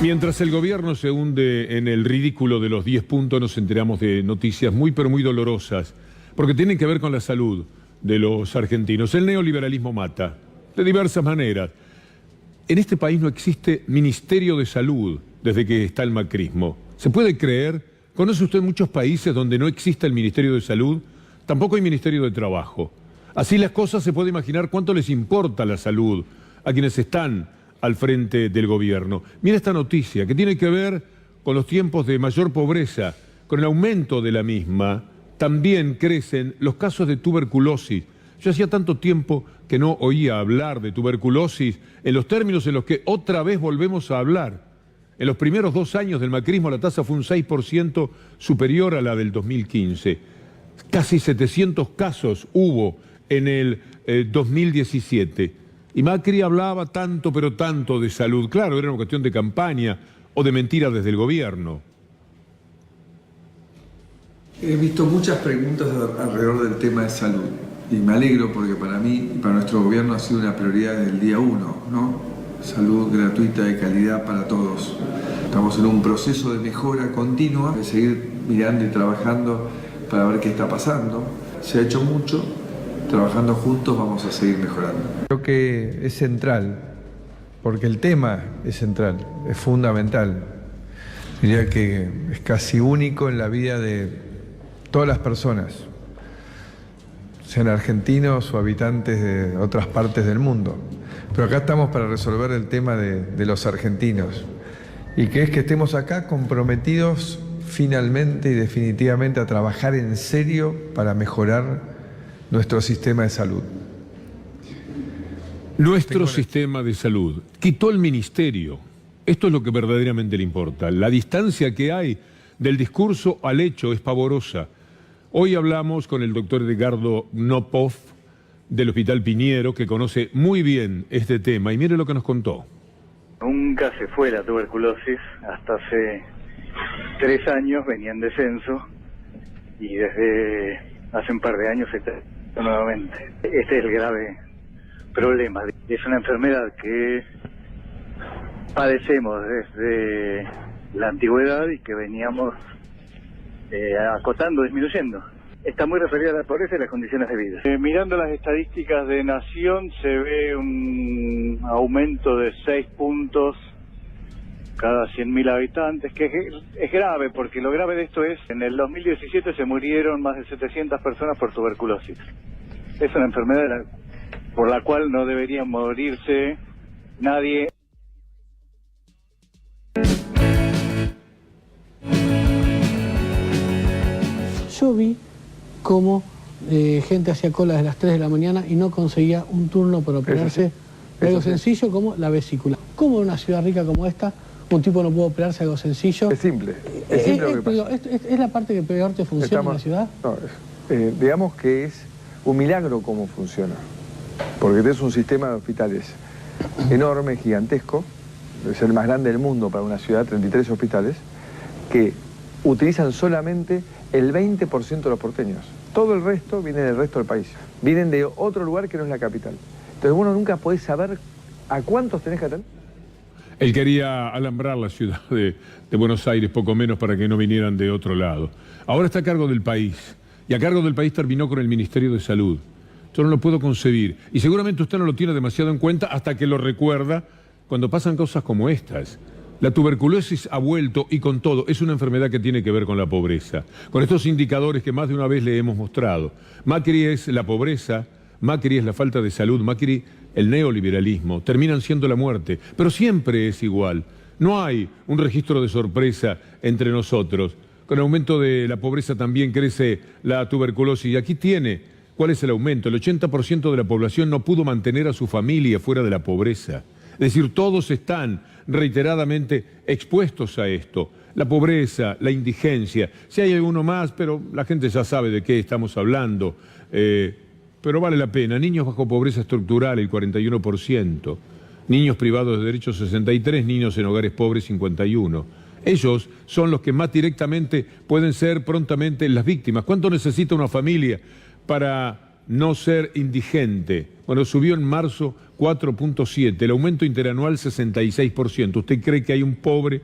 Mientras el gobierno se hunde en el ridículo de los 10 puntos, nos enteramos de noticias muy pero muy dolorosas, porque tienen que ver con la salud de los argentinos. El neoliberalismo mata, de diversas maneras. En este país no existe Ministerio de Salud desde que está el macrismo. ¿Se puede creer? ¿Conoce usted muchos países donde no exista el Ministerio de Salud? Tampoco hay Ministerio de Trabajo. Así las cosas, se puede imaginar cuánto les importa la salud a quienes están al frente del gobierno. Mira esta noticia que tiene que ver con los tiempos de mayor pobreza, con el aumento de la misma. También crecen los casos de tuberculosis. Yo hacía tanto tiempo que no oía hablar de tuberculosis en los términos en los que otra vez volvemos a hablar. En los primeros 2 años del macrismo la tasa fue un 6% superior a la del 2015. Casi 700 casos hubo en el 2017. Y Macri hablaba tanto, pero tanto de salud. Claro, era una cuestión de campaña o de mentira desde el gobierno. He visto muchas preguntas alrededor del tema de salud. Y me alegro porque para mí y para nuestro gobierno ha sido una prioridad desde el día 1, ¿no? Salud gratuita de calidad para todos. Estamos en un proceso de mejora continua, de seguir mirando y trabajando para ver qué está pasando. Se ha hecho mucho. Trabajando juntos vamos a seguir mejorando. Creo que es central, porque el tema es central, es fundamental. Diría que es casi único en la vida de todas las personas, sean argentinos o habitantes de otras partes del mundo. Pero acá estamos para resolver el tema de los argentinos, y que es que estemos acá comprometidos finalmente y definitivamente a trabajar en serio para mejorar nuestro sistema de salud. Nuestro sistema de salud. Quitó el ministerio. Esto es lo que verdaderamente le importa. La distancia que hay del discurso al hecho es pavorosa. Hoy hablamos con el doctor Edgardo Knopov del Hospital Piñero, que conoce muy bien este tema. Y mire lo que nos contó. Nunca se fue la tuberculosis. Hasta hace 3 años venía en descenso. Y desde hace un par de años está nuevamente. Este es el grave problema. Es una enfermedad que padecemos desde la antigüedad y que veníamos acotando, disminuyendo. Está muy referida a la pobreza y las condiciones de vida. Mirando las estadísticas de Nación, se ve un aumento de 6 puntos cada 100.000 habitantes, que es grave, porque lo grave de esto es, en el 2017 se murieron más de 700 personas por tuberculosis. Es una enfermedad por la cual no debería morirse nadie. Yo vi cómo gente hacía cola desde las 3 de la mañana y no conseguía un turno para operarse de algo sencillo como la vesícula. ¿Cómo en una ciudad rica como esta un tipo no puede operarse algo sencillo? Es simple lo que pasa. ¿Es la parte que peor te funciona en la ciudad? No, digamos que es un milagro cómo funciona, porque tenés un sistema de hospitales enorme, gigantesco, es el más grande del mundo para una ciudad, 33 hospitales, que utilizan solamente el 20% de los porteños. Todo el resto viene del resto del país, vienen de otro lugar que no es la capital. Entonces uno nunca puede saber a cuántos tenés que atender. Él quería alambrar la ciudad de Buenos Aires, poco menos, para que no vinieran de otro lado. Ahora está a cargo del país, y a cargo del país terminó con el Ministerio de Salud. Yo no lo puedo concebir, y seguramente usted no lo tiene demasiado en cuenta hasta que lo recuerda cuando pasan cosas como estas. La tuberculosis ha vuelto, y con todo, es una enfermedad que tiene que ver con la pobreza, con estos indicadores que más de una vez le hemos mostrado. Macri es la pobreza, Macri es la falta de salud, Macri el neoliberalismo, terminan siendo la muerte, pero siempre es igual. No hay un registro de sorpresa entre nosotros. Con el aumento de la pobreza también crece la tuberculosis, y aquí tiene cuál es el aumento. El 80% de la población no pudo mantener a su familia fuera de la pobreza. Es decir, todos están reiteradamente expuestos a esto. La pobreza, la indigencia, si hay alguno más, pero la gente ya sabe de qué estamos hablando. Pero vale la pena. Niños bajo pobreza estructural, el 41%. Niños privados de derechos, 63. Niños en hogares pobres, 51. Ellos son los que más directamente pueden ser prontamente las víctimas. ¿Cuánto necesita una familia para no ser indigente. Bueno, subió en marzo 4.7, el aumento interanual 66%. ¿Usted cree que hay un pobre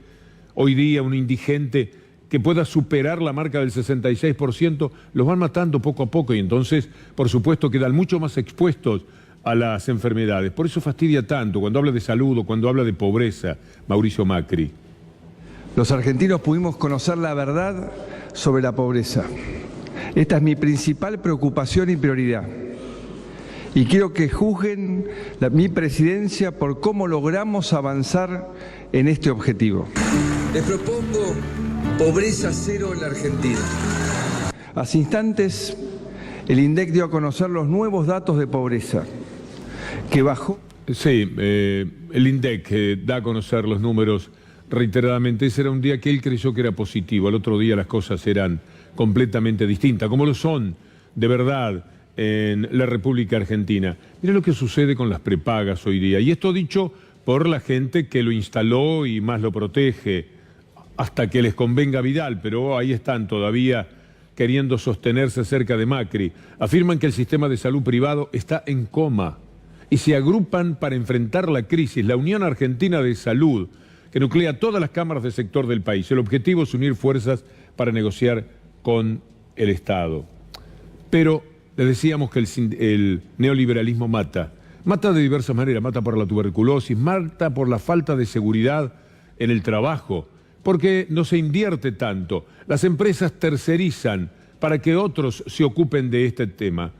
hoy día, un indigente, que pueda superar la marca del 66%? Los van matando poco a poco y entonces, por supuesto, quedan mucho más expuestos a las enfermedades. Por eso fastidia tanto cuando habla de salud o cuando habla de pobreza, Mauricio Macri. Los argentinos pudimos conocer la verdad sobre la pobreza. Esta es mi principal preocupación y prioridad. Y quiero que juzguen mi presidencia por cómo logramos avanzar en este objetivo. Les propongo pobreza cero en la Argentina. Hace instantes, el INDEC dio a conocer los nuevos datos de pobreza, que bajó. Sí, el INDEC da a conocer los números reiteradamente. Ese era un día que él creyó que era positivo. Al otro día las cosas eran completamente distintas, como lo son de verdad en la República Argentina. Mira lo que sucede con las prepagas hoy día. Y esto dicho por la gente que lo instaló y más lo protege, hasta que les convenga Vidal, pero ahí están todavía queriendo sostenerse cerca de Macri. Afirman que el sistema de salud privado está en coma y se agrupan para enfrentar la crisis. La Unión Argentina de Salud, que nuclea todas las cámaras del sector del país. El objetivo es unir fuerzas para negociar con el Estado. Pero les decíamos que el neoliberalismo mata. Mata de diversas maneras, mata por la tuberculosis, mata por la falta de seguridad en el trabajo, porque no se invierte tanto. Las empresas tercerizan para que otros se ocupen de este tema.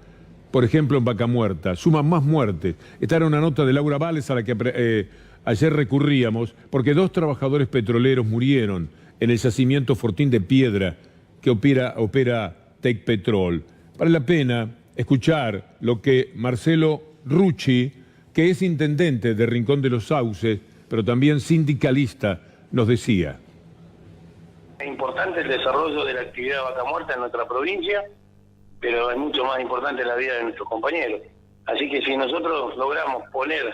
Por ejemplo, en Vaca Muerta, suman más muertes. Esta era una nota de Laura Vales a la que ayer recurríamos, porque 2 trabajadores petroleros murieron en el yacimiento Fortín de Piedra que opera Tecpetrol. Vale la pena escuchar lo que Marcelo Rucci, que es intendente de Rincón de los Sauces, pero también sindicalista, nos decía. Es importante el desarrollo de la actividad de Vaca Muerta en nuestra provincia, pero es mucho más importante la vida de nuestros compañeros. Así que si nosotros logramos poner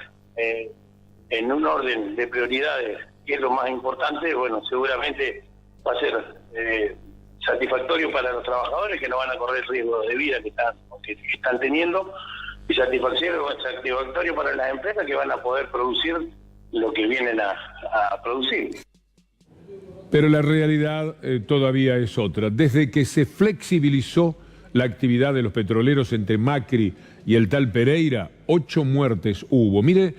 en un orden de prioridades qué es lo más importante, bueno, seguramente va a ser satisfactorio para los trabajadores que no van a correr riesgos de vida que están teniendo, y satisfactorio para las empresas que van a poder producir lo que vienen a producir. Pero la realidad todavía es otra. Desde que se flexibilizó la actividad de los petroleros entre Macri y el tal Pereira, 8 muertes hubo. Mire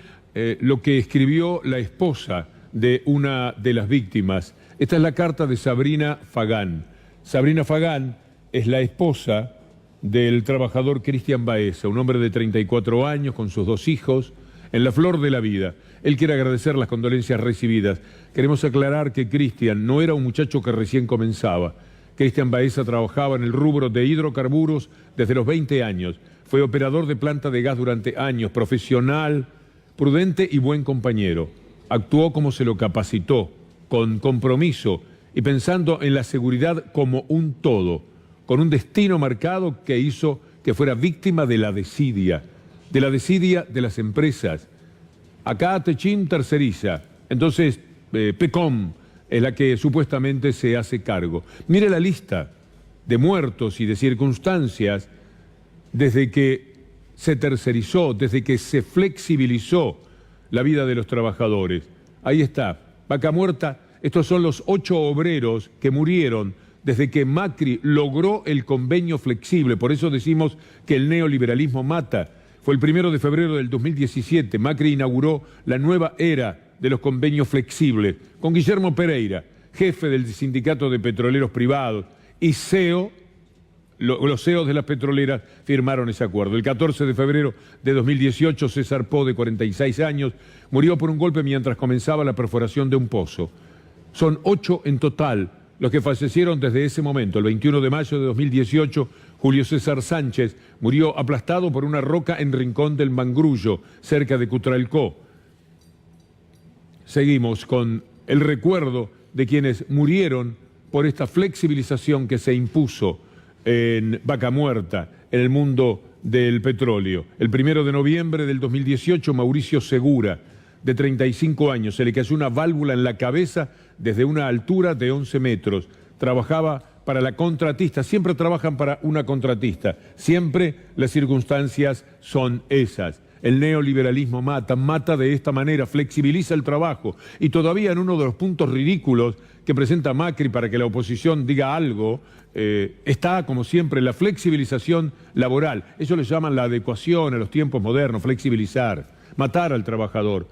lo que escribió la esposa de una de las víctimas. Esta es la carta de Sabrina Fagán. Sabrina Fagán es la esposa del trabajador Cristian Baeza, un hombre de 34 años con sus 2 hijos, en la flor de la vida. Él quiere agradecer las condolencias recibidas. Queremos aclarar que Cristian no era un muchacho que recién comenzaba. Cristian Baeza trabajaba en el rubro de hidrocarburos desde los 20 años. Fue operador de planta de gas durante años, profesional, prudente y buen compañero. Actuó como se lo capacitó, con compromiso y pensando en la seguridad como un todo, con un destino marcado que hizo que fuera víctima de la desidia de las empresas. Acá Techin terceriza, entonces PECOM es la que supuestamente se hace cargo. Mire la lista de muertos y de circunstancias desde que se tercerizó, desde que se flexibilizó la vida de los trabajadores. Ahí está, Vaca Muerta. Estos son los 8 obreros que murieron desde que Macri logró el convenio flexible. Por eso decimos que el neoliberalismo mata. Fue el 1 de febrero del 2017. Macri inauguró la nueva era de los convenios flexibles con Guillermo Pereira, jefe del sindicato de petroleros privados, y CEO. Los CEOs de las petroleras firmaron ese acuerdo. El 14 de febrero de 2018, César Po, de 46 años, murió por un golpe mientras comenzaba la perforación de un pozo. Son 8 en total los que fallecieron desde ese momento. El 21 de mayo de 2018, Julio César Sánchez murió aplastado por una roca en Rincón del Mangrullo, cerca de Cutralcó. Seguimos con el recuerdo de quienes murieron por esta flexibilización que se impuso en Vaca Muerta, en el mundo del petróleo. El 1 de noviembre del 2018, Mauricio Segura, de 35 años, se le cayó una válvula en la cabeza desde una altura de 11 metros. Trabajaba para la contratista, siempre trabajan para una contratista, siempre las circunstancias son esas. El neoliberalismo mata de esta manera, flexibiliza el trabajo y todavía en uno de los puntos ridículos que presenta Macri para que la oposición diga algo, está como siempre la flexibilización laboral. Eso le llaman la adecuación a los tiempos modernos, flexibilizar, matar al trabajador.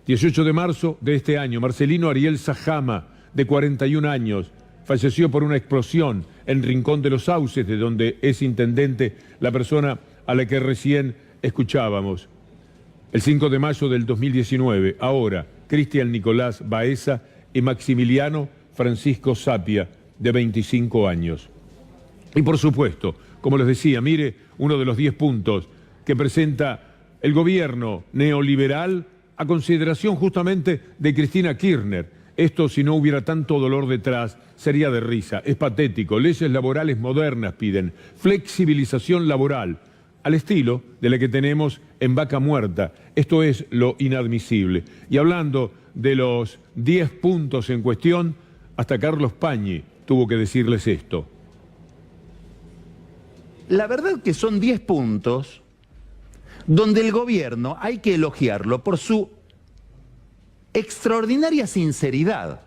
18 de marzo de este año, Marcelino Ariel Sajama, de 41 años, falleció por una explosión en Rincón de los Sauces, de donde es intendente la persona a la que recién escuchábamos. El 5 de mayo del 2019, ahora, Cristian Nicolás Baeza y Maximiliano Francisco Sapia, de 25 años. Y por supuesto, como les decía, mire uno de los 10 puntos que presenta el gobierno neoliberal a consideración justamente de Cristina Kirchner. Esto, si no hubiera tanto dolor detrás, sería de risa. Es patético. Leyes laborales modernas piden. Flexibilización laboral, al estilo de la que tenemos en Vaca Muerta. Esto es lo inadmisible. Y hablando de los 10 puntos en cuestión, hasta Carlos Pañi tuvo que decirles esto. La verdad que son 10 puntos donde el gobierno hay que elogiarlo por su extraordinaria sinceridad.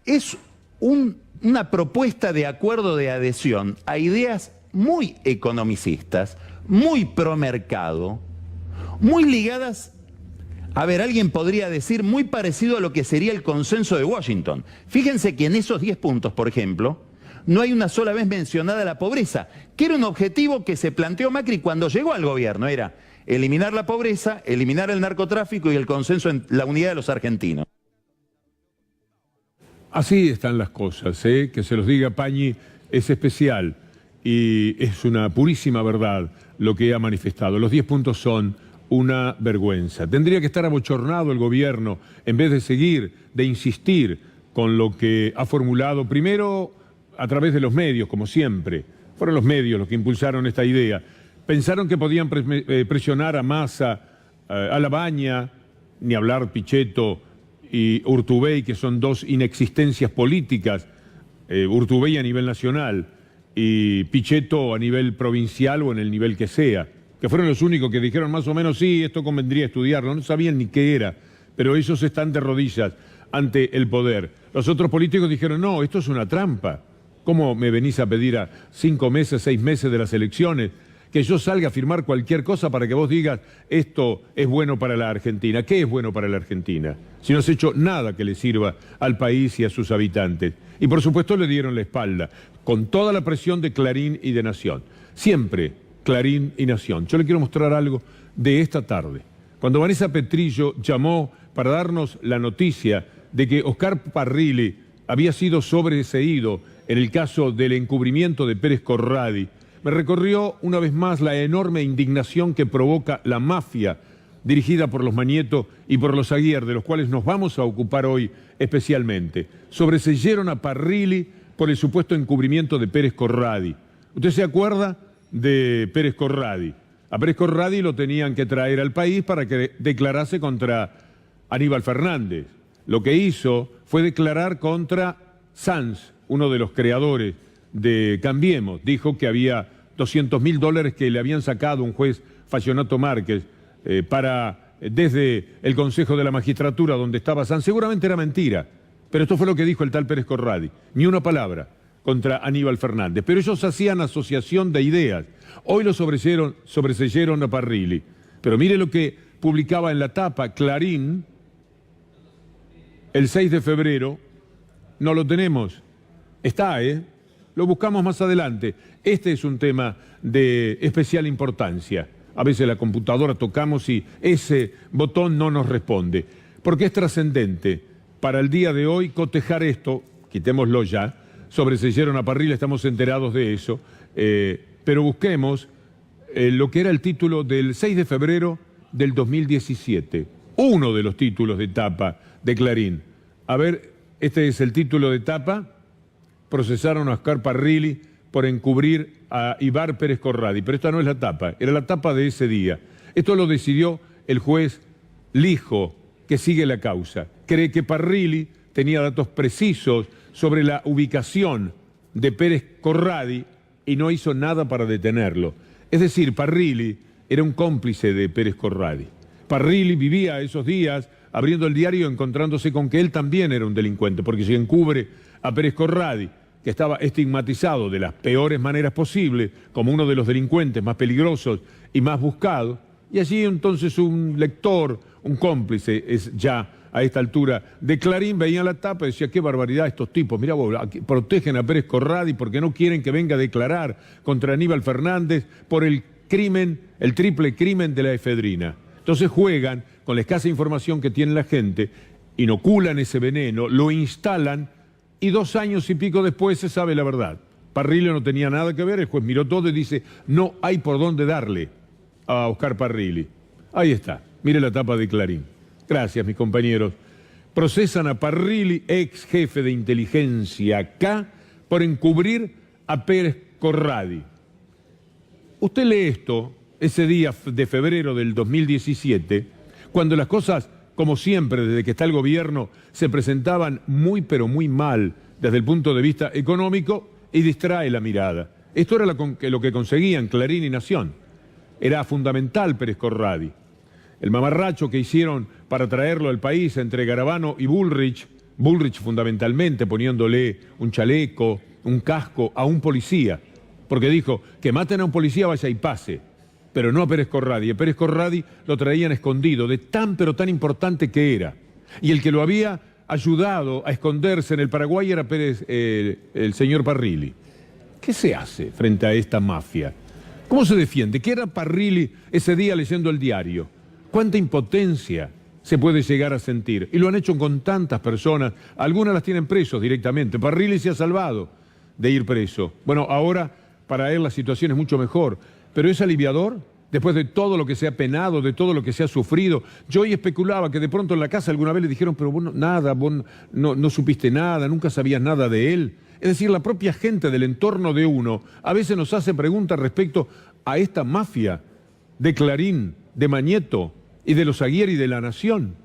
Es una propuesta de acuerdo de adhesión a ideas muy economicistas, muy pro mercado, muy ligadas, a ver, alguien podría decir, muy parecido a lo que sería el consenso de Washington. Fíjense que en esos 10 puntos, por ejemplo, no hay una sola vez mencionada la pobreza, que era un objetivo que se planteó Macri cuando llegó al gobierno, era eliminar la pobreza, eliminar el narcotráfico y el consenso en la unidad de los argentinos. Así están las cosas, que se los diga Pañi es especial y es una purísima verdad lo que ha manifestado. Los 10 puntos son una vergüenza. Tendría que estar abochornado el gobierno en vez de seguir, de insistir con lo que ha formulado primero a través de los medios, como siempre. Fueron los medios los que impulsaron esta idea. Pensaron que podían presionar a Massa, a Labaña, ni hablar Pichetto y Urtubey, que son dos inexistencias políticas, Urtubey a nivel nacional y Pichetto a nivel provincial o en el nivel que sea, que fueron los únicos que dijeron más o menos, sí, esto convendría estudiarlo, no sabían ni qué era, pero ellos están de rodillas ante el poder. Los otros políticos dijeron, no, esto es una trampa. ¿Cómo me venís a pedir a 5 meses, 6 meses de las elecciones que yo salga a firmar cualquier cosa para que vos digas esto es bueno para la Argentina? ¿Qué es bueno para la Argentina? Si no has hecho nada que le sirva al país y a sus habitantes. Y por supuesto le dieron la espalda, con toda la presión de Clarín y de Nación. Siempre Clarín y Nación. Yo le quiero mostrar algo de esta tarde. Cuando Vanessa Petrillo llamó para darnos la noticia de que Oscar Parrilli había sido sobreseído en el caso del encubrimiento de Pérez Corradi, me recorrió una vez más la enorme indignación que provoca la mafia dirigida por los Mañeto y por los Aguirre, de los cuales nos vamos a ocupar hoy especialmente. Sobreseyeron a Parrilli por el supuesto encubrimiento de Pérez Corradi. ¿Usted se acuerda de Pérez Corradi? A Pérez Corradi lo tenían que traer al país para que declarase contra Aníbal Fernández. Lo que hizo fue declarar contra Sanz, uno de los creadores de Cambiemos. Dijo que había $200.000 que le habían sacado un juez Fallonato Márquez desde el Consejo de la Magistratura donde estaba Sanz. Seguramente era mentira, pero esto fue lo que dijo el tal Pérez Corradi. Ni una palabra contra Aníbal Fernández. Pero ellos hacían asociación de ideas. Hoy lo sobreseyeron a Parrilli. Pero mire lo que publicaba en la tapa Clarín el 6 de febrero. No lo tenemos. Está, Lo buscamos más adelante. Este es un tema de especial importancia. A veces la computadora tocamos y ese botón no nos responde. Porque es trascendente para el día de hoy cotejar esto, quitémoslo ya, sobreseyeron a Parrilli, estamos enterados de eso, pero busquemos lo que era el título del 6 de febrero del 2017. Uno de los títulos de tapa de Clarín. A ver, este es el título de tapa. Procesaron a Oscar Parrilli por encubrir a Ibar Pérez Corradi. Pero esta no es la tapa, era la tapa de ese día. Esto lo decidió el juez Lijo, que sigue la causa. Cree que Parrilli tenía datos precisos sobre la ubicación de Pérez Corradi y no hizo nada para detenerlo. Es decir, Parrilli era un cómplice de Pérez Corradi. Parrilli vivía esos días abriendo el diario y encontrándose con que él también era un delincuente, porque se encubre a Pérez Corradi, que estaba estigmatizado de las peores maneras posibles, como uno de los delincuentes más peligrosos y más buscados, y allí entonces un lector, un cómplice, es ya a esta altura de Clarín, veía la tapa y decía, qué barbaridad estos tipos, mirá vos, protegen a Pérez Corradi porque no quieren que venga a declarar contra Aníbal Fernández por el crimen, el triple crimen de la efedrina. Entonces juegan con la escasa información que tiene la gente, inoculan ese veneno, lo instalan y 2 años y pico después se sabe la verdad. Parrilli no tenía nada que ver, el juez miró todo y dice, no hay por dónde darle a Oscar Parrilli. Ahí está, mire la tapa de Clarín. Gracias, mis compañeros. Procesan a Parrilli, ex jefe de inteligencia K, por encubrir a Pérez Corradi. Usted lee esto ese día de febrero del 2017, cuando las cosas, como siempre, desde que está el gobierno, se presentaban muy pero muy mal desde el punto de vista económico y distrae la mirada. Esto era lo que conseguían Clarín y Nación. Era fundamental Pérez Corradi. El mamarracho que hicieron para traerlo al país entre Garabano y Bullrich fundamentalmente poniéndole un chaleco, un casco a un policía, porque dijo que maten a un policía, vaya y pase, pero no a Pérez Corradi. A Pérez Corradi lo traían escondido, de tan pero tan importante que era. Y el que lo había ayudado a esconderse en el Paraguay era el señor Parrilli. ¿Qué se hace frente a esta mafia? ¿Cómo se defiende? ¿Qué era Parrilli ese día leyendo el diario? ¿Cuánta impotencia se puede llegar a sentir? Y lo han hecho con tantas personas, algunas las tienen presos directamente. Parrilli se ha salvado de ir preso. Bueno, ahora para él la situación es mucho mejor, pero ¿es aliviador? Después de todo lo que se ha penado, de todo lo que se ha sufrido. Yo hoy especulaba que de pronto en la casa alguna vez le dijeron, pero vos no supiste nada, nunca sabías nada de él. Es decir, la propia gente del entorno de uno a veces nos hace preguntas respecto a esta mafia de Clarín, de Mañeto y de los Aguirre y de La Nación.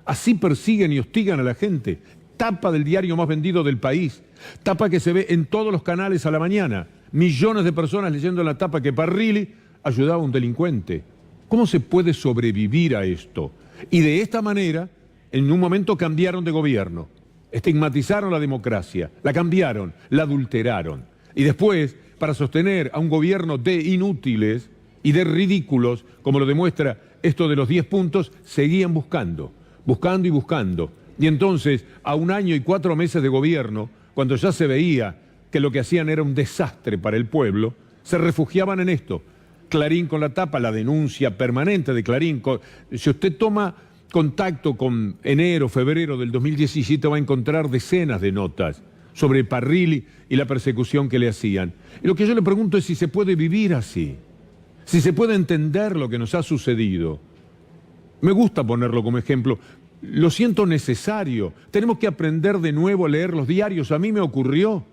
Así persiguen y hostigan a la gente. Tapa del diario más vendido del país. Tapa que se ve en todos los canales a la mañana. Millones de personas leyendo la tapa que Parrilli ayudaba a un delincuente. ¿Cómo se puede sobrevivir a esto? Y de esta manera, en un momento cambiaron de gobierno. Estigmatizaron la democracia, la cambiaron, la adulteraron. Y después, para sostener a un gobierno de inútiles y de ridículos, como lo demuestra esto de los 10 puntos, seguían buscando. Y entonces, a 1 año y 4 meses de gobierno, cuando ya se veía que lo que hacían era un desastre para el pueblo, se refugiaban en esto. Clarín con la tapa, la denuncia permanente de Clarín. Si usted toma contacto con enero, febrero del 2017, va a encontrar decenas de notas sobre Parrilli y la persecución que le hacían. Y lo que yo le pregunto es si se puede vivir así, si se puede entender lo que nos ha sucedido. Me gusta ponerlo como ejemplo, lo siento necesario. Tenemos que aprender de nuevo a leer los diarios. A mí me ocurrió.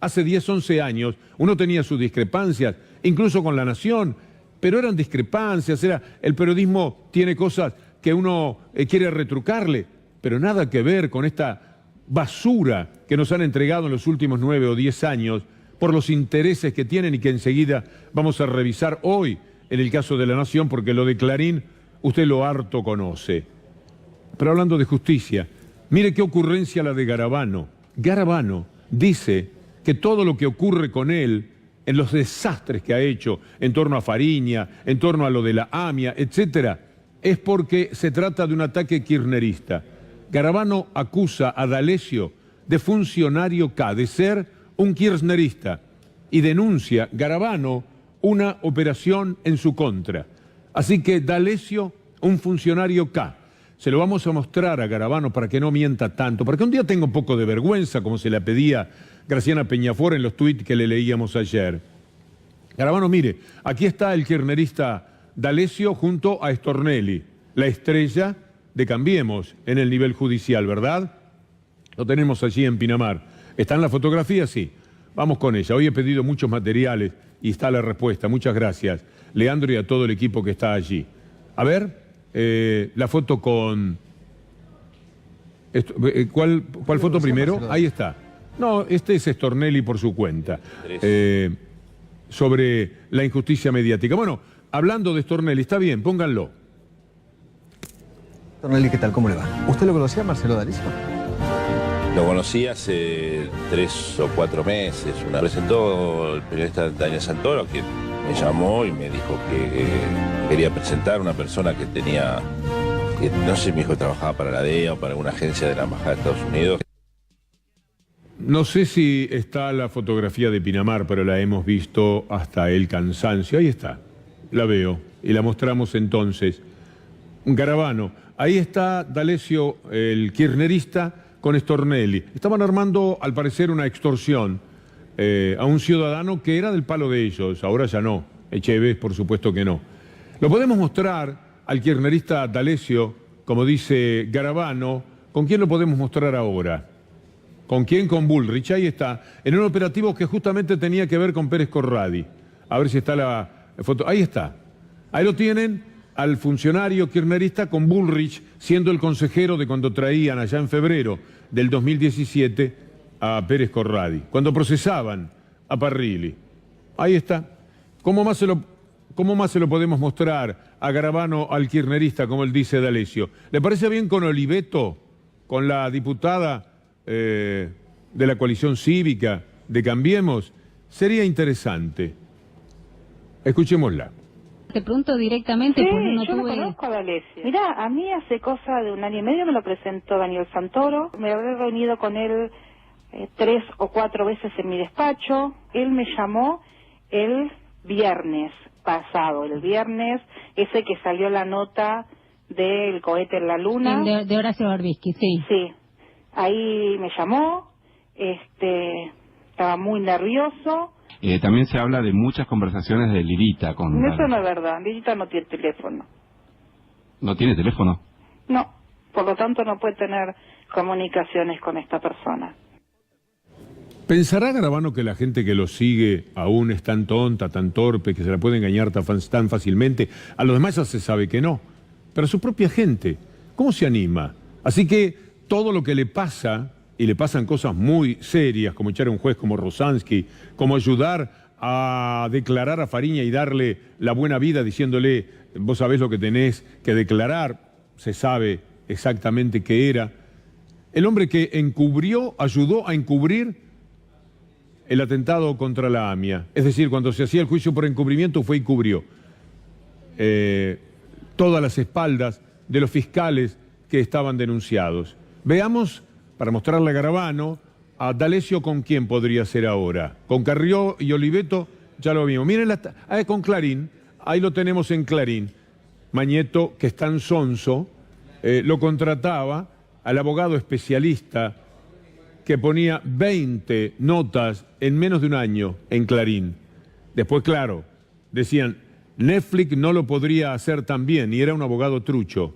Hace 10, 11 años, uno tenía sus discrepancias, incluso con La Nación, pero eran discrepancias, el periodismo tiene cosas que uno quiere retrucarle, pero nada que ver con esta basura que nos han entregado en los últimos 9 o 10 años por los intereses que tienen y que enseguida vamos a revisar hoy en el caso de La Nación, porque lo de Clarín usted lo harto conoce. Pero hablando de justicia, mire qué ocurrencia la de Garabano. Garabano dice que todo lo que ocurre con él, en los desastres que ha hecho en torno a Fariña, en torno a lo de la AMIA, etcétera, es porque se trata de un ataque kirchnerista. Garabano acusa a D'Alessio de funcionario K, de ser un kirchnerista, y denuncia Garabano una operación en su contra. Así que D'Alessio, un funcionario K. Se lo vamos a mostrar a Garabano para que no mienta tanto, para que un día tenga un poco de vergüenza, como se le pedía Graciana Peñafort en los tuits que le leíamos ayer. Garabano, mire, aquí está el kirchnerista D'Alessio junto a Stornelli, la estrella de Cambiemos en el nivel judicial, ¿verdad? Lo tenemos allí en Pinamar. ¿Está en la fotografía? Sí. Vamos con ella. Hoy he pedido muchos materiales y está la respuesta. Muchas gracias, Leandro, y a todo el equipo que está allí. A ver, la foto con... ¿Cuál foto primero? Ahí está. No, este es Stornelli por su cuenta. Sobre la injusticia mediática. Bueno, hablando de Stornelli, está bien, pónganlo. Stornelli, ¿qué tal? ¿Cómo le va? ¿Usted lo conocía, Marcelo D'Alessio? Lo conocí hace 3 o 4 meses. Me presentó el periodista Daniel Santoro, que me llamó y me dijo que quería presentar una persona que tenía, que no sé, mi hijo trabajaba para la DEA o para alguna agencia de la Embajada de Estados Unidos. No sé si está la fotografía de Pinamar, pero la hemos visto hasta el cansancio. Ahí está, la veo y la mostramos entonces. Garabano, ahí está D'Alessio, el kirchnerista, con Stornelli. Estaban armando, al parecer, una extorsión a un ciudadano que era del palo de ellos. Ahora ya no. Echeves, por supuesto que no. Lo podemos mostrar al kirchnerista D'Alessio, como dice Garabano. ¿Con quién lo podemos mostrar ahora? ¿Con quién? Con Bullrich. Ahí está. En un operativo que justamente tenía que ver con Pérez Corradi. A ver si está la foto. Ahí está. Ahí lo tienen. Al funcionario kirchnerista con Bullrich siendo el consejero de cuando traían allá en febrero del 2017 a Pérez Corradi, cuando procesaban a Parrilli. Ahí está. ¿Cómo más se lo podemos mostrar a Garabano, al kirchnerista, como él dice D'Alessio? ¿Le parece bien con Oliveto, con la diputada de la coalición cívica de Cambiemos? Sería interesante. Escuchémosla. Te pregunto directamente, sí, porque no yo tuve... lo conozco a D'Alessio. Mirá, a mí hace cosa de 1 año y medio me lo presentó Daniel Santoro. Me habré reunido con él 3 o 4 veces en mi despacho. Él me llamó el viernes pasado, el viernes ese que salió la nota del cohete en la luna. De Horacio Berbisky, sí. Sí, ahí me llamó, estaba muy nervioso. También se habla de muchas conversaciones de Lirita con... Eso no es verdad, Lirita no tiene teléfono. ¿No tiene teléfono? No, por lo tanto no puede tener comunicaciones con esta persona. ¿Pensará Garabano que la gente que lo sigue aún es tan tonta, tan torpe, que se la puede engañar tan fácilmente? A los demás ya se sabe que no, pero a su propia gente, ¿cómo se anima? Así que todo lo que le pasa... y le pasan cosas muy serias, como echar a un juez como Rosansky, como ayudar a declarar a Fariña y darle la buena vida diciéndole, vos sabés lo que tenés que declarar, se sabe exactamente qué era. El hombre que ayudó a encubrir el atentado contra la AMIA. Es decir, cuando se hacía el juicio por encubrimiento fue y cubrió todas las espaldas de los fiscales que estaban denunciados. Veamos... para mostrarle a Garabano, a D'Alessio, ¿con quién podría ser ahora? Con Carrió y Oliveto, ya lo vimos. Miren, con Clarín, ahí lo tenemos en Clarín. Mañeto, que es tan sonso, lo contrataba al abogado especialista que ponía 20 notas en menos de un año en Clarín. Después, claro, decían, Netflix no lo podría hacer tan bien, y era un abogado trucho.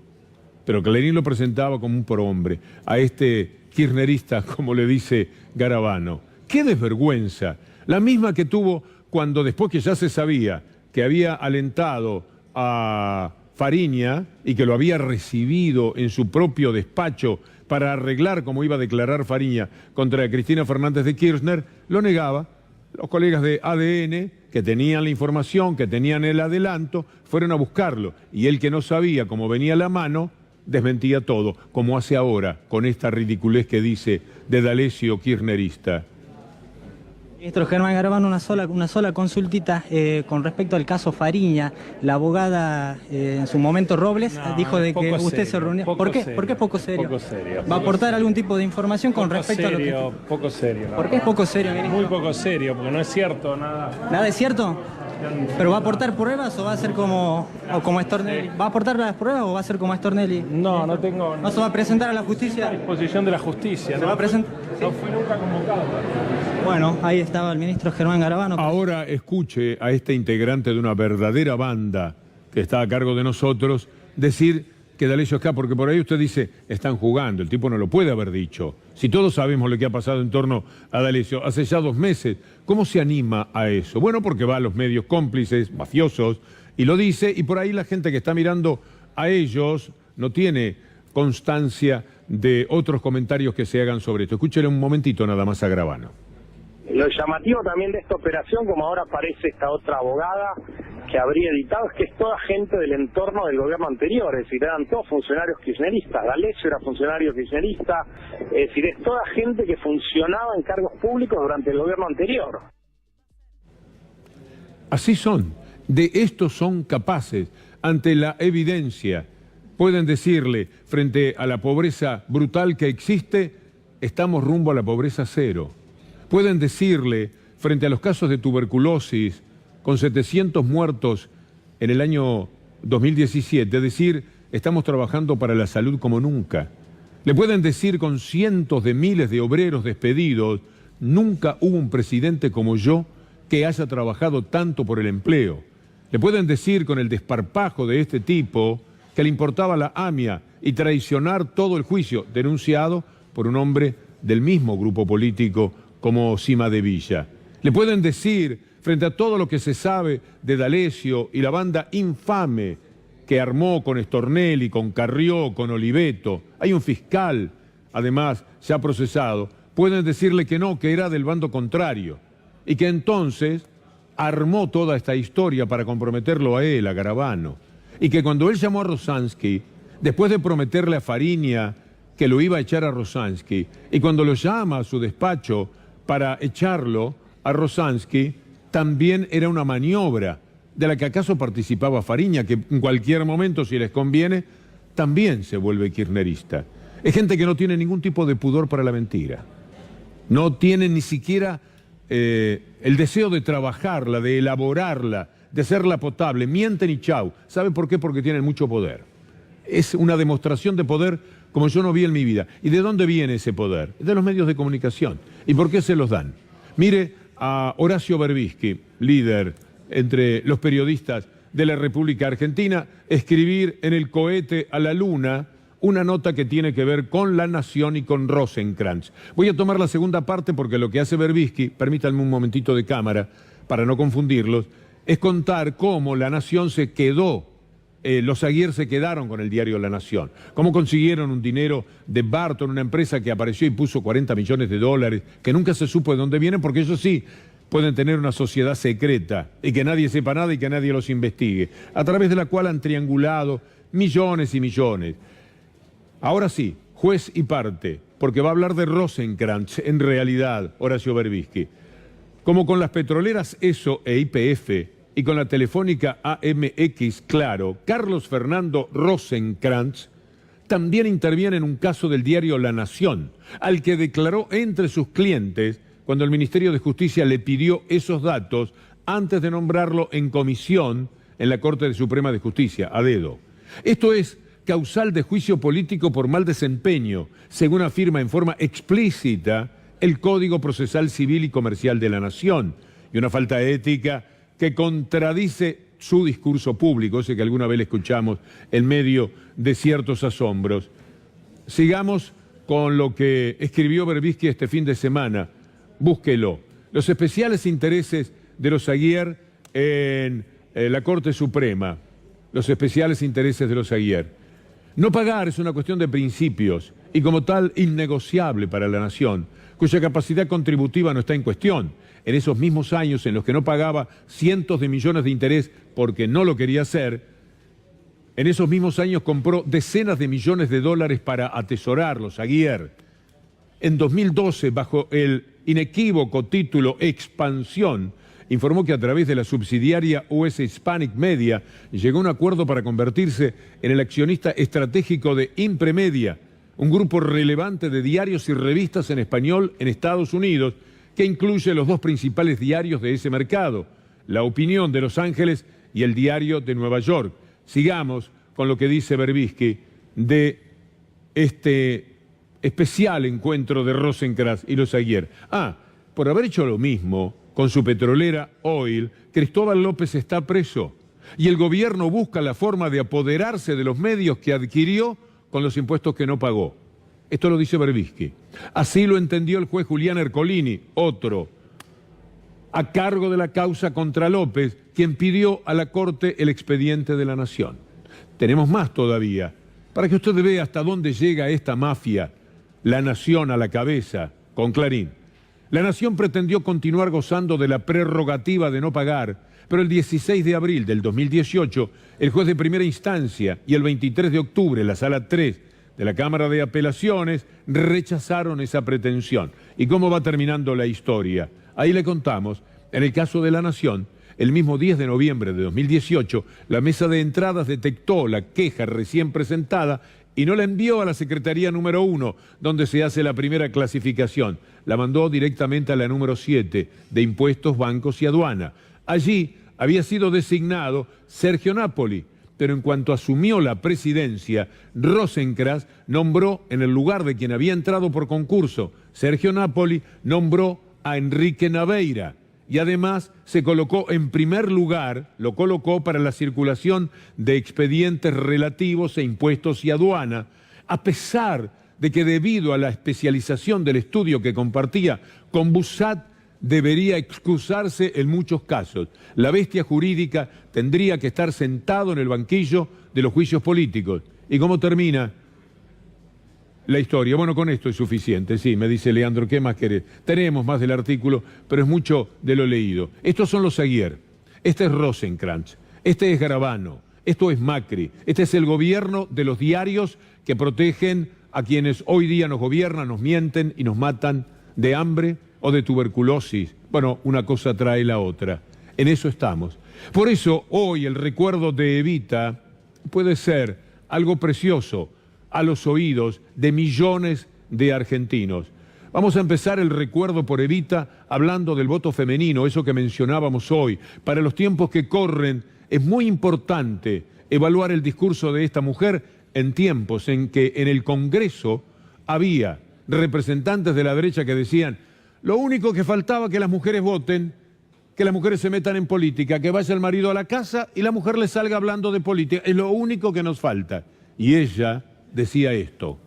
Pero Clarín lo presentaba como un prohombre a este kirchnerista, como le dice Garabano. ¡Qué desvergüenza! La misma que tuvo cuando, después que ya se sabía que había alentado a Fariña y que lo había recibido en su propio despacho para arreglar cómo iba a declarar Fariña contra Cristina Fernández de Kirchner, lo negaba. Los colegas de ADN, que tenían la información, que tenían el adelanto, fueron a buscarlo. Y él, que no sabía cómo venía la mano, desmentía todo, como hace ahora con esta ridiculez que dice de D'Alessio kirchnerista. Ministro Germán Garabano, una sola consultita con respecto al caso Fariña. La abogada en su momento Robles dijo de que usted se reunió. ¿Por qué? ¿Por qué es poco serio? Poco serio. ¿Va a aportar algún tipo de información con respecto a lo que... Poco serio. ¿Por qué es poco serio, ministro? Muy poco serio, porque no es cierto nada. ¿Nada es cierto? ¿Pero va a aportar pruebas o va a ser como Stornelli? ¿Va a aportar las pruebas o va a ser como Stornelli? No, no tengo... ¿No se va a presentar a la justicia? A disposición de la justicia. ¿Se va a presentar? No fui nunca convocado. Bueno, ahí estaba el ministro Germán Garabano. Ahora escuche a este integrante de una verdadera banda que está a cargo de nosotros decir que D'Alessio acá, porque por ahí usted dice, están jugando, el tipo no lo puede haber dicho. Si todos sabemos lo que ha pasado en torno a D'Alessio hace ya 2 meses, ¿cómo se anima a eso? Bueno, porque va a los medios cómplices, mafiosos, y lo dice, y por ahí la gente que está mirando a ellos no tiene constancia de otros comentarios que se hagan sobre esto. Escúchele un momentito nada más a Garabano. Lo llamativo también de esta operación, como ahora aparece esta otra abogada que habría editado, es que es toda gente del entorno del gobierno anterior, es decir, eran todos funcionarios kirchneristas, D'Alessio era funcionario kirchnerista, es decir, es toda gente que funcionaba en cargos públicos durante el gobierno anterior. Así son, de esto son capaces, ante la evidencia, pueden decirle, frente a la pobreza brutal que existe, estamos rumbo a la pobreza cero. Pueden decirle, frente a los casos de tuberculosis, con 700 muertos en el año 2017, decir, estamos trabajando para la salud como nunca. Le pueden decir con cientos de miles de obreros despedidos, nunca hubo un presidente como yo que haya trabajado tanto por el empleo. Le pueden decir con el desparpajo de este tipo que le importaba la AMIA y traicionar todo el juicio denunciado por un hombre del mismo grupo político como Cima de Villa. Le pueden decir, frente a todo lo que se sabe de D'Alessio y la banda infame que armó con Stornelli, con Carrió, con Oliveto, hay un fiscal, además, ya procesado, pueden decirle que no, que era del bando contrario, y que entonces armó toda esta historia para comprometerlo a él, a Garabano, y que cuando él llamó a Rosansky, después de prometerle a Fariña que lo iba a echar a Rosansky, y cuando lo llama a su despacho para echarlo a Rosansky, también era una maniobra de la que acaso participaba Fariña, que en cualquier momento, si les conviene, también se vuelve kirchnerista. Es gente que no tiene ningún tipo de pudor para la mentira. No tiene ni siquiera el deseo de trabajarla, de elaborarla, de hacerla potable. Mienten y chau. ¿Saben por qué? Porque tienen mucho poder. Es una demostración de poder como yo no vi en mi vida. ¿Y de dónde viene ese poder? De los medios de comunicación. ¿Y por qué se los dan? Mire a Horacio Berbisky, líder entre los periodistas de la República Argentina, escribir en el cohete a la luna una nota que tiene que ver con La Nación y con Rosenkrantz. Voy a tomar la segunda parte porque lo que hace Berbisky, permítanme un momentito de cámara para no confundirlos, es contar cómo La Nación se quedó, los Aguirre se quedaron con el diario La Nación, cómo consiguieron un dinero de Barton, una empresa que apareció y puso 40 millones de dólares, que nunca se supo de dónde vienen, porque ellos sí pueden tener una sociedad secreta y que nadie sepa nada y que nadie los investigue, a través de la cual han triangulado millones y millones. Ahora sí, juez y parte, porque va a hablar de Rosenkrantz, en realidad, Horacio Berbisky. Como con las petroleras ESSO e YPF y con la telefónica AMX Claro, Carlos Fernando Rosenkrantz también interviene en un caso del diario La Nación, al que declaró entre sus clientes cuando el Ministerio de Justicia le pidió esos datos antes de nombrarlo en comisión en la Corte Suprema de Justicia, a dedo. Esto es causal de juicio político por mal desempeño, según afirma en forma explícita el Código Procesal Civil y Comercial de la Nación, y una falta ética que contradice su discurso público, ese que alguna vez le escuchamos en medio de ciertos asombros. Sigamos con lo que escribió Berbisky este fin de semana. Búsquelo. Los especiales intereses de los Aguirre en la Corte Suprema. Los especiales intereses de los Aguirre. No pagar es una cuestión de principios y como tal innegociable para la nación, cuya capacidad contributiva no está en cuestión. En esos mismos años en los que no pagaba cientos de millones de interés porque no lo quería hacer, en esos mismos años compró decenas de millones de dólares para atesorarlos, Aguirre. En 2012, bajo el inequívoco título Expansión, informó que a través de la subsidiaria US Hispanic Media llegó a un acuerdo para convertirse en el accionista estratégico de Impremedia, un grupo relevante de diarios y revistas en español en Estados Unidos, que incluye los dos principales diarios de ese mercado, La Opinión de Los Ángeles y El Diario de Nueva York. Sigamos con lo que dice Berbisky de este especial encuentro de Rosenkrantz y los Aguirre. Por haber hecho lo mismo con su petrolera Oil, Cristóbal López está preso y el gobierno busca la forma de apoderarse de los medios que adquirió con los impuestos que no pagó. Esto lo dice Berbisky. Así lo entendió el juez Julián Ercolini, otro, a cargo de la causa contra López, quien pidió a la Corte el expediente de la Nación. Tenemos más todavía. para que usted vea hasta dónde llega esta mafia, La Nación a la cabeza, con Clarín. La Nación pretendió continuar gozando de la prerrogativa de no pagar, pero el 16 de abril del 2018, el juez de primera instancia y el 23 de octubre, la Sala 3 de la Cámara de Apelaciones, rechazaron esa pretensión. ¿Y cómo va terminando la historia? Ahí le contamos, en el caso de La Nación, el mismo 10 de noviembre de 2018, la mesa de entradas detectó la queja recién presentada y no la envió a la Secretaría número 1, donde se hace la primera clasificación. La mandó directamente a la número 7, de Impuestos, Bancos y Aduana. Allí había sido designado Sergio Napoli, pero en cuanto asumió la presidencia, Rosenkrantz nombró en el lugar de quien había entrado por concurso, Sergio Napoli, nombró a Enrique Naveira. Y además se colocó en primer lugar, lo colocó para la circulación de expedientes relativos a impuestos y aduana, a pesar de que debido a la especialización del estudio que compartía con Bussat, debería excusarse en muchos casos. La bestia jurídica tendría que estar sentado en el banquillo de los juicios políticos. ¿Y cómo termina la historia? Bueno, con esto es suficiente, sí, me dice Leandro, ¿qué más querés? Tenemos más del artículo, pero es mucho de lo leído. Estos son los Aguiar, este es Rosenkrantz, este es Garabano, esto es Macri, este es el gobierno de los diarios que protegen a quienes hoy día nos gobiernan, nos mienten y nos matan de hambre o de tuberculosis. Bueno, una cosa trae la otra. En eso estamos. Por eso hoy el recuerdo de Evita puede ser algo precioso a los oídos de millones de argentinos. Vamos a empezar el recuerdo por Evita hablando del voto femenino, eso que mencionábamos hoy. Para los tiempos que corren es muy importante evaluar el discurso de esta mujer en tiempos en que en el Congreso había representantes de la derecha que decían: lo único que faltaba que las mujeres voten, que las mujeres se metan en política, que vaya el marido a la casa y la mujer le salga hablando de política. Es lo único que nos falta. Y ella decía esto.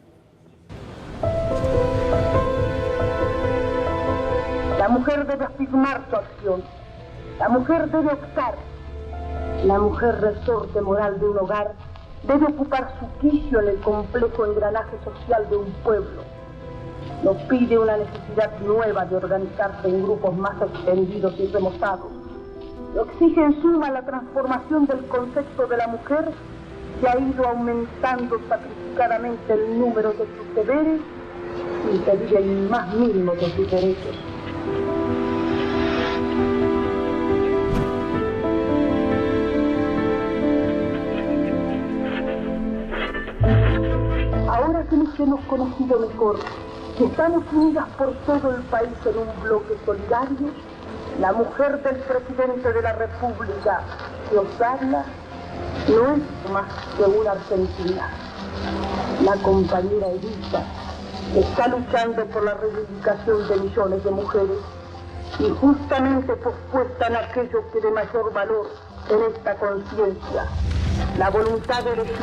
La mujer debe afirmar su acción. La mujer debe optar. La mujer, resorte moral de un hogar, debe ocupar su quicio en el complejo engranaje social de un pueblo. Nos pide una necesidad nueva de organizarse en grupos más extendidos y remozados. Lo exige en suma la transformación del concepto de la mujer, que ha ido aumentando sacrificadamente el número de sus deberes sin pedir el más mínimo de sus derechos. Ahora que nos hemos conocido mejor, que estamos unidas por todo el país en un bloque solidario, la mujer del presidente de la República que os habla no es más que una argentina. La compañera Evita está luchando por la reivindicación de millones de mujeres y justamente pospuesta en aquello que de mayor valor en esta conciencia, la voluntad de elegir.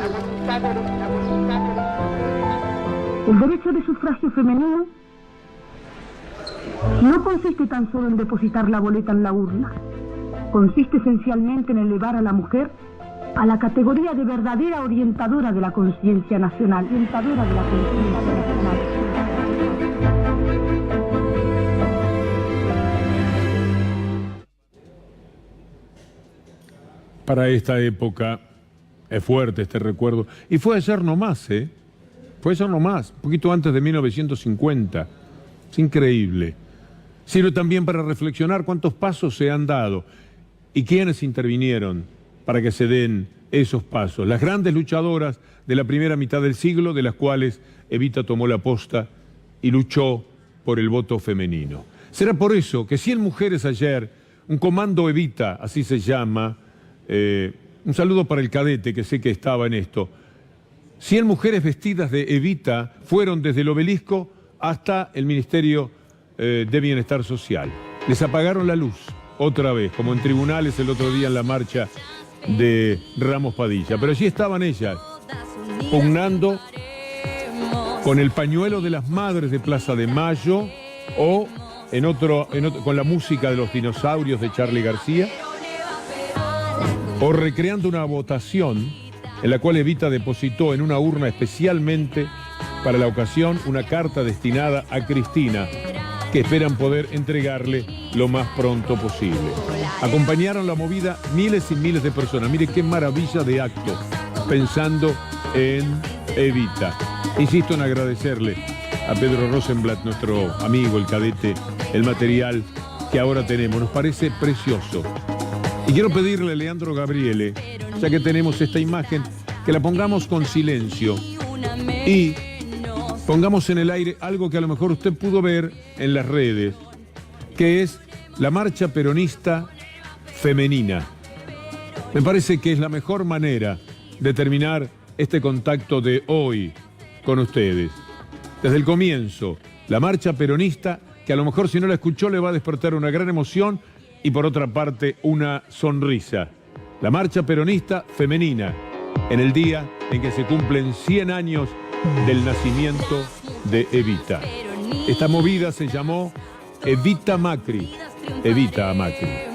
El derecho de sufragio femenino no consiste tan solo en depositar la boleta en la urna. Consiste esencialmente en elevar a la mujer a la categoría de verdadera orientadora de la conciencia nacional. Para esta época es fuerte este recuerdo. Y fue ayer nomás, Fue ayer nomás, un poquito antes de 1950. Es increíble. Sirve también para reflexionar cuántos pasos se han dado y quiénes intervinieron para que se den esos pasos. Las grandes luchadoras de la primera mitad del siglo, de las cuales Evita tomó la posta y luchó por el voto femenino. Será por eso que 100 mujeres ayer, un comando Evita, así se llama, un saludo para el cadete que sé que estaba en esto, 100 mujeres vestidas de Evita fueron desde el obelisco hasta el Ministerio de Bienestar Social. Les apagaron la luz otra vez, como en tribunales el otro día en la marcha de Ramos Padilla. Pero allí estaban ellas, pugnando con el pañuelo de las madres de Plaza de Mayo o con la música de los dinosaurios de Charly García, o recreando una votación en la cual Evita depositó en una urna especialmente para la ocasión una carta destinada a Cristina, que esperan poder entregarle lo más pronto posible. Acompañaron la movida miles y miles de personas. Mire qué maravilla de acto, pensando en Evita. Insisto en agradecerle a Pedro Rosenblatt, nuestro amigo, el cadete, el material que ahora tenemos. Nos parece precioso. Y quiero pedirle a Leandro Gabriele, ya que tenemos esta imagen, que la pongamos con silencio y pongamos en el aire algo que a lo mejor usted pudo ver en las redes, que es la marcha peronista femenina. Me parece que es la mejor manera de terminar este contacto de hoy con ustedes. Desde el comienzo, la marcha peronista, que a lo mejor si no la escuchó le va a despertar una gran emoción y por otra parte una sonrisa. La marcha peronista femenina, en el día en que se cumplen 100 años del nacimiento de Evita. Esta movida se llamó Evita Macri. Evita a Macri.